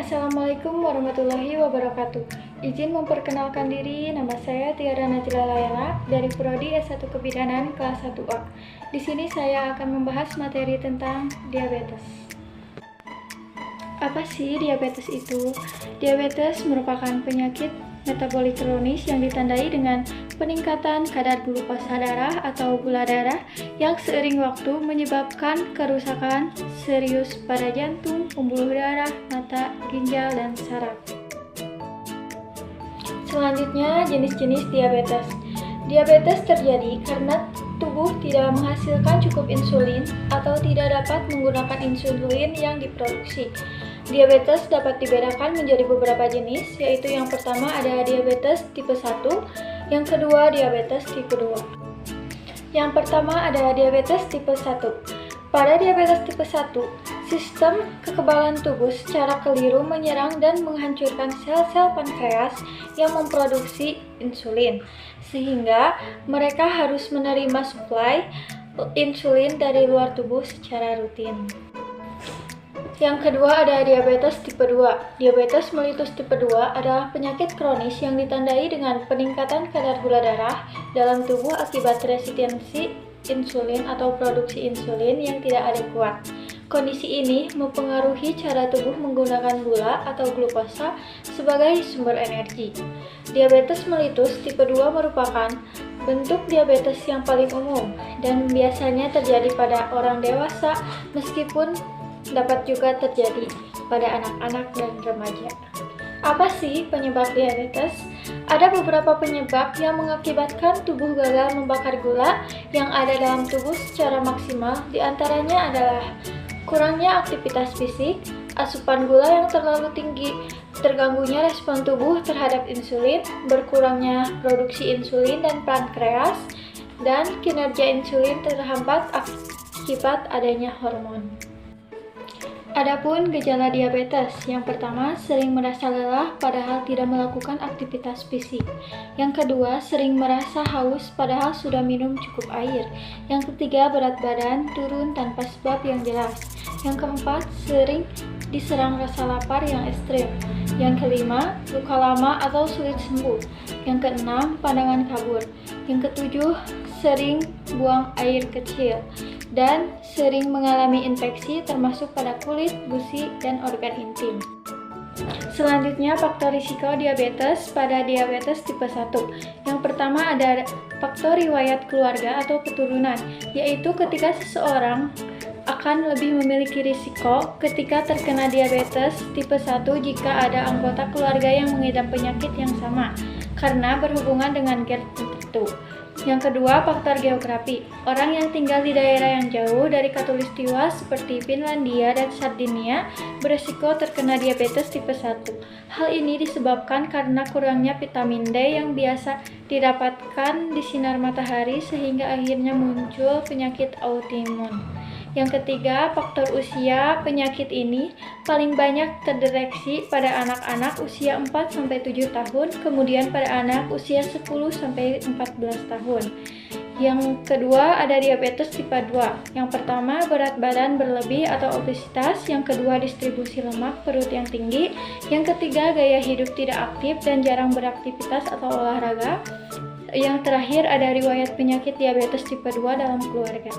Assalamualaikum warahmatullahi wabarakatuh. Izin memperkenalkan diri, nama saya Tiara Najla Layla dari Prodi S1 Kebidanan kelas 1A. Di sini saya akan membahas materi tentang diabetes. Apa sih diabetes itu? Diabetes merupakan penyakit metabolik kronis yang ditandai dengan peningkatan kadar glukosa darah atau gula darah yang seiring waktu menyebabkan kerusakan serius pada jantung, pembuluh darah, mata, ginjal, dan saraf. Selanjutnya, jenis-jenis diabetes. Diabetes terjadi karena tubuh tidak menghasilkan cukup insulin atau tidak dapat menggunakan insulin yang diproduksi. Diabetes dapat dibedakan menjadi beberapa jenis, yaitu yang pertama ada diabetes tipe 1, yang kedua diabetes tipe 2. Yang pertama ada diabetes tipe 1. Pada diabetes tipe 1, sistem kekebalan tubuh secara keliru menyerang dan menghancurkan sel-sel pankreas yang memproduksi insulin, sehingga mereka harus menerima suplai insulin dari luar tubuh secara rutin. Yang kedua ada diabetes tipe 2. Diabetes mellitus tipe 2 adalah penyakit kronis yang ditandai dengan peningkatan kadar gula darah dalam tubuh akibat resistensi insulin atau produksi insulin yang tidak adekuat. Kondisi ini mempengaruhi cara tubuh menggunakan gula atau glukosa sebagai sumber energi. Diabetes mellitus tipe 2 merupakan bentuk diabetes yang paling umum dan biasanya terjadi pada orang dewasa, meskipun dapat juga terjadi pada anak-anak dan remaja. Apa sih penyebab diabetes? Ada beberapa penyebab yang mengakibatkan tubuh gagal membakar gula yang ada dalam tubuh secara maksimal. Di antaranya adalah kurangnya aktivitas fisik, asupan gula yang terlalu tinggi, terganggunya respon tubuh terhadap insulin, berkurangnya produksi insulin dan pankreas, dan kinerja insulin terhambat akibat adanya hormon. Adapun gejala diabetes, yang pertama sering merasa lelah padahal tidak melakukan aktivitas fisik. Yang kedua, sering merasa haus padahal sudah minum cukup air. Yang ketiga, berat badan turun tanpa sebab yang jelas. Yang keempat, sering diserang rasa lapar yang ekstrem. Yang kelima, luka lama atau sulit sembuh. Yang keenam, pandangan kabur. Yang ketujuh, sering buang air kecil dan sering mengalami infeksi termasuk pada kulit, gusi, dan organ intim. Selanjutnya, faktor risiko diabetes pada diabetes tipe 1. Yang pertama ada faktor riwayat keluarga atau keturunan, yaitu ketika seseorang akan lebih memiliki risiko ketika terkena diabetes tipe 1 jika ada anggota keluarga yang mengidap penyakit yang sama, karena berhubungan dengan gen tertentu. Yang kedua, faktor geografi. Orang yang tinggal di daerah yang jauh dari khatulistiwa seperti Finlandia dan Sardinia beresiko terkena diabetes tipe 1. Hal ini disebabkan karena kurangnya vitamin D yang biasa didapatkan di sinar matahari sehingga akhirnya muncul penyakit autoimun. Yang ketiga, faktor usia. Penyakit ini paling banyak terdeteksi pada anak-anak usia 4-7 tahun, kemudian pada anak usia 10-14 tahun. Yang kedua ada diabetes tipe 2. Yang pertama, berat badan berlebih atau obesitas. Yang kedua, distribusi lemak perut yang tinggi. Yang ketiga, gaya hidup tidak aktif dan jarang beraktivitas atau olahraga. Yang terakhir ada riwayat penyakit diabetes tipe 2 dalam keluarga.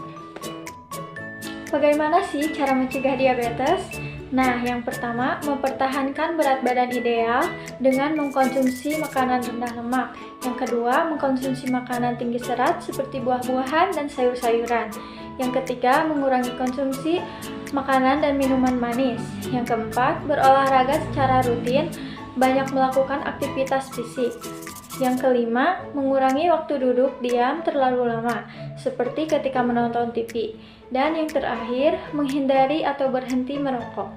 Bagaimana sih cara mencegah diabetes? Nah, yang pertama, mempertahankan berat badan ideal dengan mengkonsumsi makanan rendah lemak. Yang kedua, mengkonsumsi makanan tinggi serat seperti buah-buahan dan sayur-sayuran. Yang ketiga, mengurangi konsumsi makanan dan minuman manis. Yang keempat, berolahraga secara rutin, banyak melakukan aktivitas fisik. Yang kelima, mengurangi waktu duduk diam terlalu lama, seperti ketika menonton TV. Dan yang terakhir, menghindari atau berhenti merokok.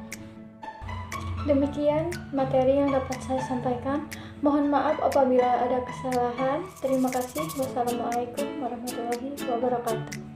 Demikian materi yang dapat saya sampaikan. Mohon maaf apabila ada kesalahan. Terima kasih. Wassalamualaikum warahmatullahi wabarakatuh.